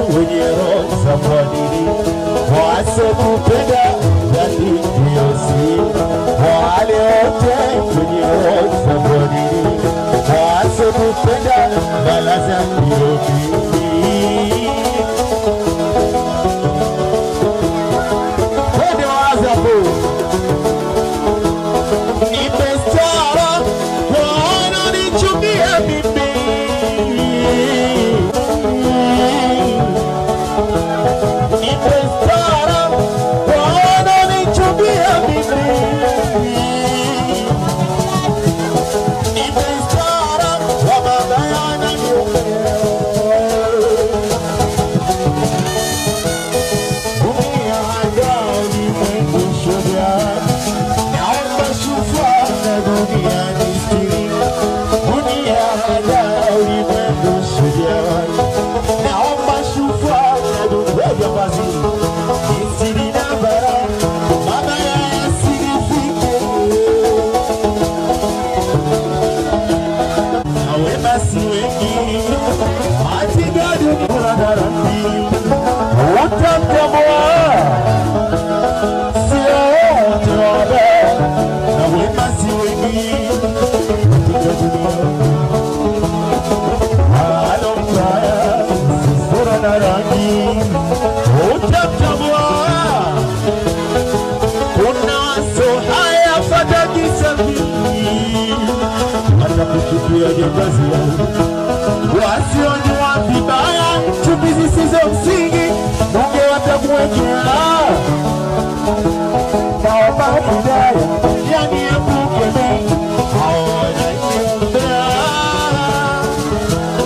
wenye roho za fadhili, wasokupenda ndani ya siri. Wale wote wenye roho za fadhili, wasokupenda balaza kirobi. Wende wazabu nimestara wananichukia mimi. Nimestara wananichukia mimi. Nimestara wa baba yananiumbea. Dunia hajao ulimwengu shoga, naomba shufana dunia nistiri. Dunia hajao ulimwengu shoga, naomba shufana dunia basi nistiri na bara baba yasirifike. Nawe basi wengi hatiga dunia darandi utamtamua sio wote wabe. Nawe basi wengi hatiga dunia halo mbaya sura na rangi utamtamua. Kuna so haya fataki safi hata kuchukia jengazi yao, wasiojua vibaya chupi zisizo msingi Mungu watakuwekea. Naomba hidaya yani epuke mengi hawananiombea.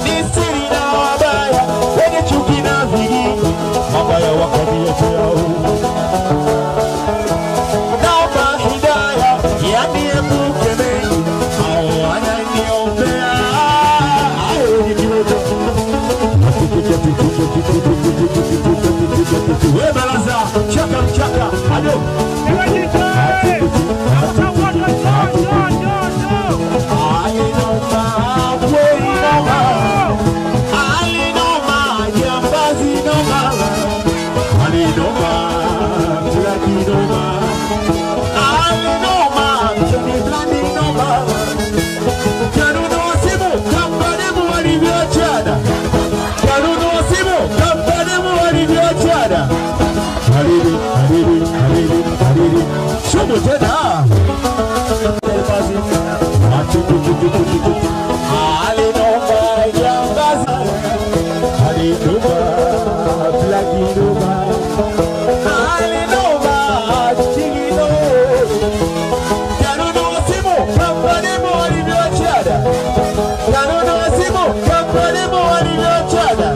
Ni siri na wabaya wenye chuki na vigini mabaya wakaniletea. Naomba hidaya yani epuke mengi hawananiombea. Wewe baraza chaka chaka hado Shomo tena alinoma jambazi alinoma plaginoma alinoma chigino kanuno simo kampanemo alivyochada kanuno simo kampanemo alivyochada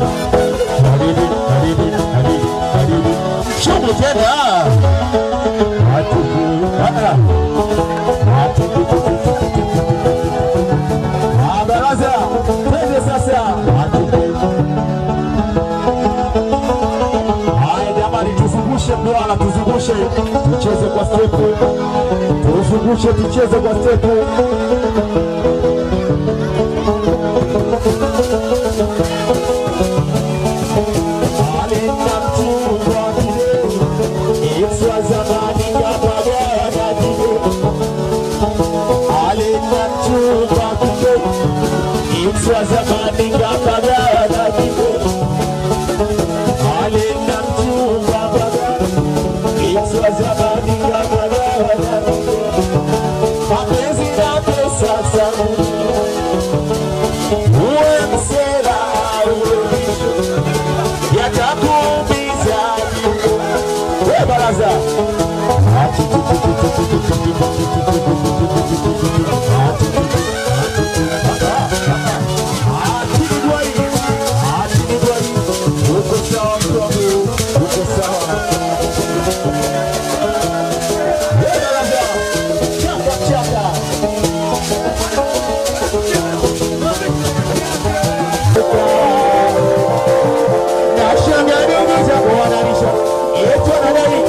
shomo tena baraza twende sasa. Haya jamani, tuzungushe mduara, tuzungushe tucheze kwa step, tuzungushe tucheze kwa step. Alina mchungwa kile itwa zamani kama gana kile. Alina mchungwa kile itwa zamani kama gana kile. Alina mchungwa kile itwa zamani kama gana kile. Mapenzi na pesa zangu uwe msela uwe bisho yatakuumiza. Wewe baraza Nashangaa ndugu zangu wananisha yetu wanadai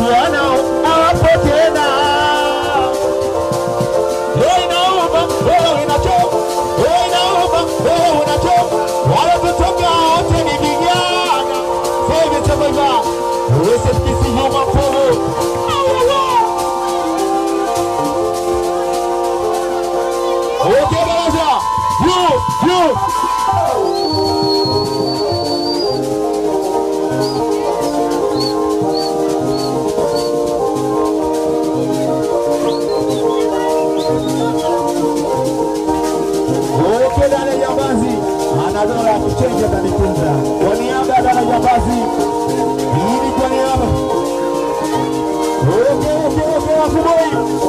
vijana hawapo tena. Leo inauma, leo inachoma, leo inauma, leo unachoma. Wale kutoka wote ni vijana. Save survivor. Rest in peace human forward. Okay, Baraza. You. Okay, Dada Jambazi. Anadola kuchenja kanitunza. Kwa niaba ya Dada Jambazi. Hii ni kwa niaba. Okay, Wakuboi.